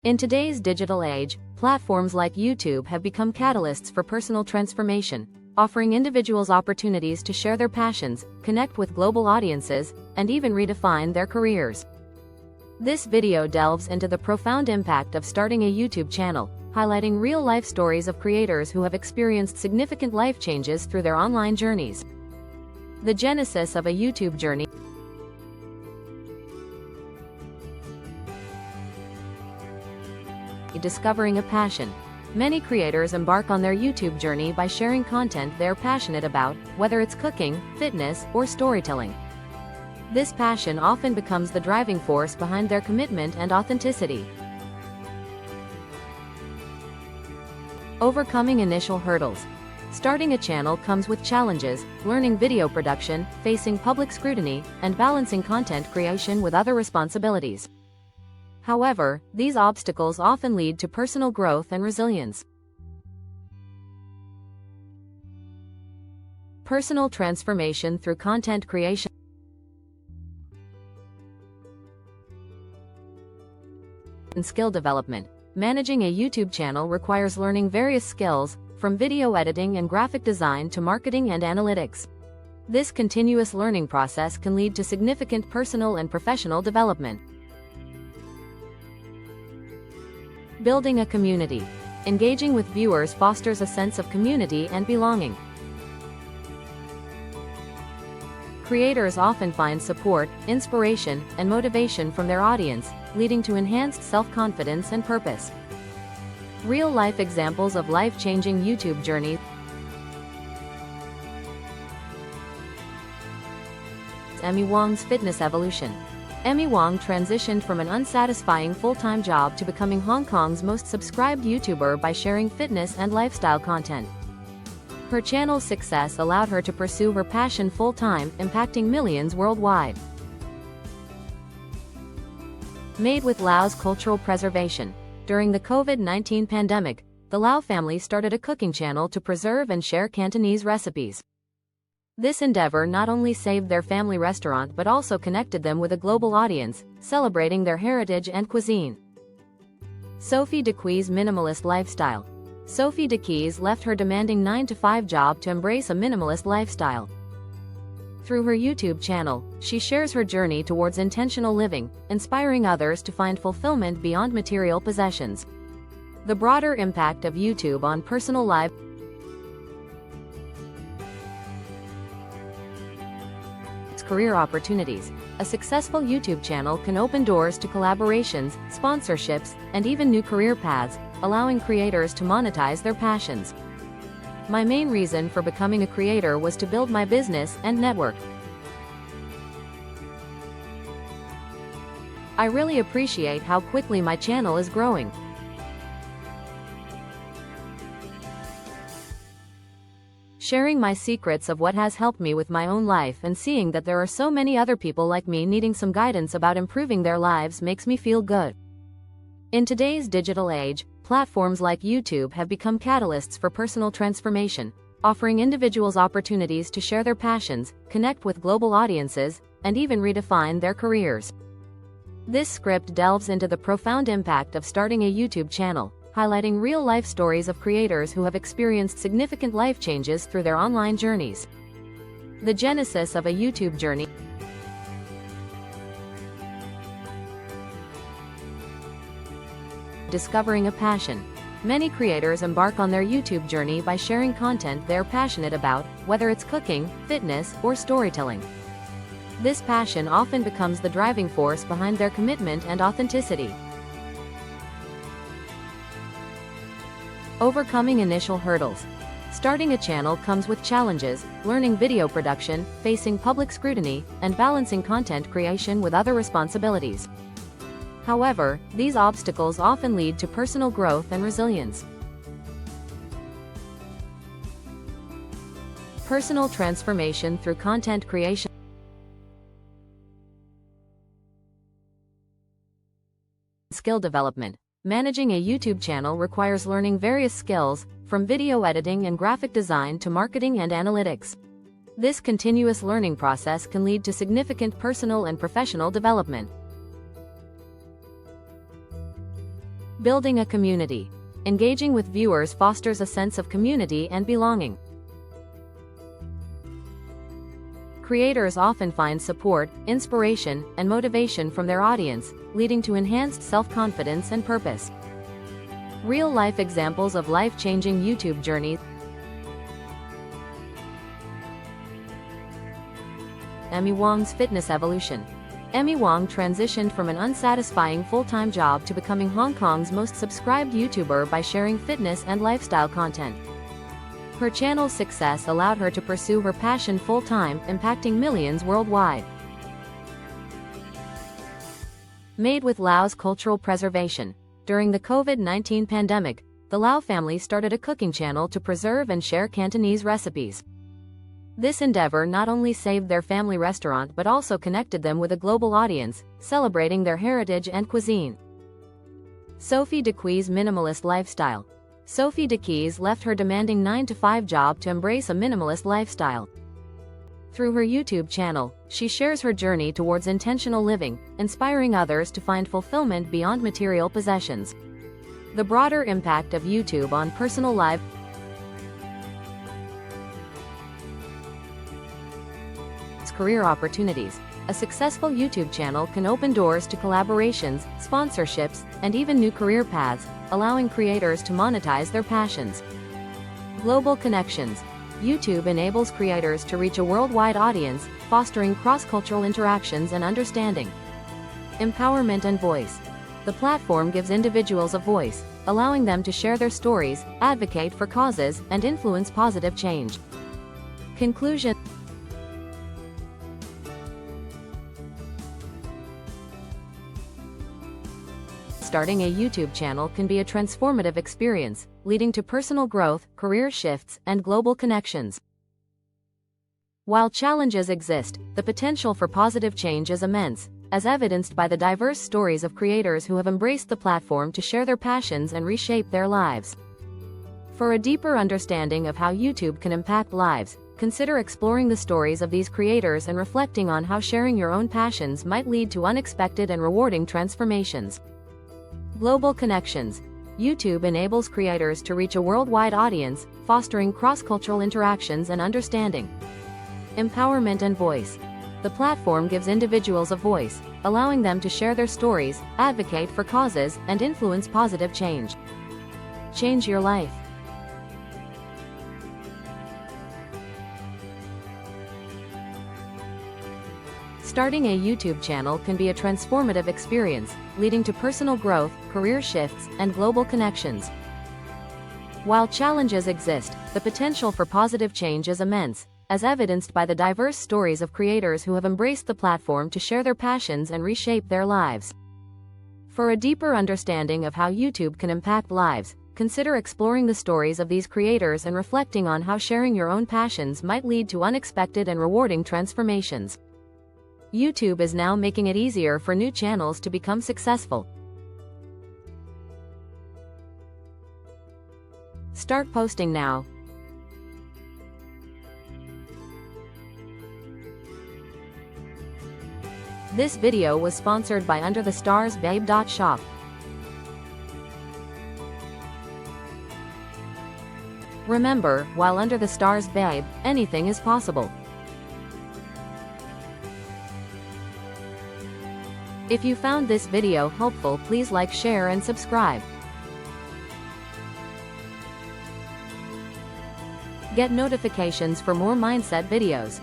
In today's digital age, platforms like YouTube have become catalysts for personal transformation, offering individuals opportunities to share their passions, connect with global audiences, and even redefine their careers. This video delves into the profound impact of starting a YouTube channel, highlighting real-life stories of creators who have experienced significant life changes through their online journeys. The genesis of a YouTube journey. Discovering a passion. Many creators embark on their YouTube journey by sharing content they're passionate about, whether it's cooking, fitness, or storytelling. This passion often becomes the driving force behind their commitment and authenticity. Overcoming initial hurdles. Starting a channel comes with challenges: learning video production, facing public scrutiny, and balancing content creation with other responsibilities. However, these obstacles often lead to personal growth and resilience. Personal transformation through content creation. And skill development. Managing a YouTube channel requires learning various skills, from video editing and graphic design to marketing and analytics. This continuous learning process can lead to significant personal and professional development. Building a community. Engaging with viewers fosters a sense of community and belonging. Creators often find support, inspiration, and motivation from their audience, leading to enhanced self-confidence and purpose. Real-life examples of life-changing YouTube journeys. Emmy Wong's fitness evolution. Emmy Wong transitioned from an unsatisfying full-time job to becoming Hong Kong's most subscribed YouTuber by sharing fitness and lifestyle content. Her channel's success allowed her to pursue her passion full-time, impacting millions worldwide. Made with Lao's cultural preservation. During the COVID-19 pandemic, the Lau family started a cooking channel to preserve and share Cantonese recipes. This endeavor not only saved their family restaurant but also connected them with a global audience, celebrating their heritage and cuisine. Sophie Deque's minimalist lifestyle. Sophie Deque's left her demanding 9-to-5 job to embrace a minimalist lifestyle. Through her YouTube channel, she shares her journey towards intentional living, inspiring others to find fulfillment beyond material possessions. The broader impact of YouTube on personal life. Career opportunities. A successful YouTube channel can open doors to collaborations, sponsorships, and even new career paths, allowing creators to monetize their passions. My main reason for becoming a creator was to build my business and network. I really appreciate how quickly my channel is growing. Sharing my secrets of what has helped me with my own life and seeing that there are so many other people like me needing some guidance about improving their lives makes me feel good. In today's digital age, platforms like YouTube have become catalysts for personal transformation, offering individuals opportunities to share their passions, connect with global audiences, and even redefine their careers. This script delves into the profound impact of starting a YouTube channel, highlighting real-life stories of creators who have experienced significant life changes through their online journeys. The genesis of a YouTube journey. Discovering a passion. Many creators embark on their YouTube journey by sharing content they're passionate about, whether it's cooking, fitness, or storytelling. This passion often becomes the driving force behind their commitment and authenticity. Overcoming initial hurdles. Starting a channel comes with challenges: learning video production, facing public scrutiny, and balancing content creation with other responsibilities. However, these obstacles often lead to personal growth and resilience. Personal transformation through content creation. Skill development. Managing a YouTube channel requires learning various skills, from video editing and graphic design to marketing and analytics. This continuous learning process can lead to significant personal and professional development. Building a community. Engaging with viewers fosters a sense of community and belonging. Creators often find support, inspiration, and motivation from their audience, leading to enhanced self-confidence and purpose. Real-life examples of life-changing YouTube journeys. Emmy Wong's fitness evolution. Emmy Wong transitioned from an unsatisfying full-time job to becoming Hong Kong's most subscribed YouTuber by sharing fitness and lifestyle content. Her channel's success allowed her to pursue her passion full-time, impacting millions worldwide. Made with Lao's cultural preservation. During the COVID-19 pandemic, the Lau family started a cooking channel to preserve and share Cantonese recipes. This endeavor not only saved their family restaurant but also connected them with a global audience, celebrating their heritage and cuisine. Sophie Deque's minimalist lifestyle. Sophie Deque's left her demanding 9-to-5 job to embrace a minimalist lifestyle. Through her YouTube channel, she shares her journey towards intentional living, inspiring others to find fulfillment beyond material possessions. The broader impact of YouTube on personal life. Career opportunities. A successful YouTube channel can open doors to collaborations, sponsorships, and even new career paths, allowing creators to monetize their passions. Global connections. YouTube enables creators to reach a worldwide audience, fostering cross-cultural interactions and understanding. Empowerment and voice. The platform gives individuals a voice, allowing them to share their stories, advocate for causes, and influence positive change. Conclusion. Starting a YouTube channel can be a transformative experience, leading to personal growth, career shifts, and global connections. While challenges exist, the potential for positive change is immense, as evidenced by the diverse stories of creators who have embraced the platform to share their passions and reshape their lives. For a deeper understanding of how YouTube can impact lives, consider exploring the stories of these creators and reflecting on how sharing your own passions might lead to unexpected and rewarding transformations. Global connections. YouTube enables creators to reach a worldwide audience, fostering cross-cultural interactions and understanding. Empowerment and voice. The platform gives individuals a voice, allowing them to share their stories, advocate for causes, and influence positive change. Change your life. Starting a YouTube channel can be a transformative experience, leading to personal growth, career shifts, and global connections. While challenges exist, the potential for positive change is immense, as evidenced by the diverse stories of creators who have embraced the platform to share their passions and reshape their lives. For a deeper understanding of how YouTube can impact lives, consider exploring the stories of these creators and reflecting on how sharing your own passions might lead to unexpected and rewarding transformations. YouTube is now making it easier for new channels to become successful. Start posting now. This video was sponsored by UnderTheStarsBabe.shop. Remember, while under the stars, babe, anything is possible. If you found this video helpful, please like, share, and subscribe. Get notifications for more mindset videos.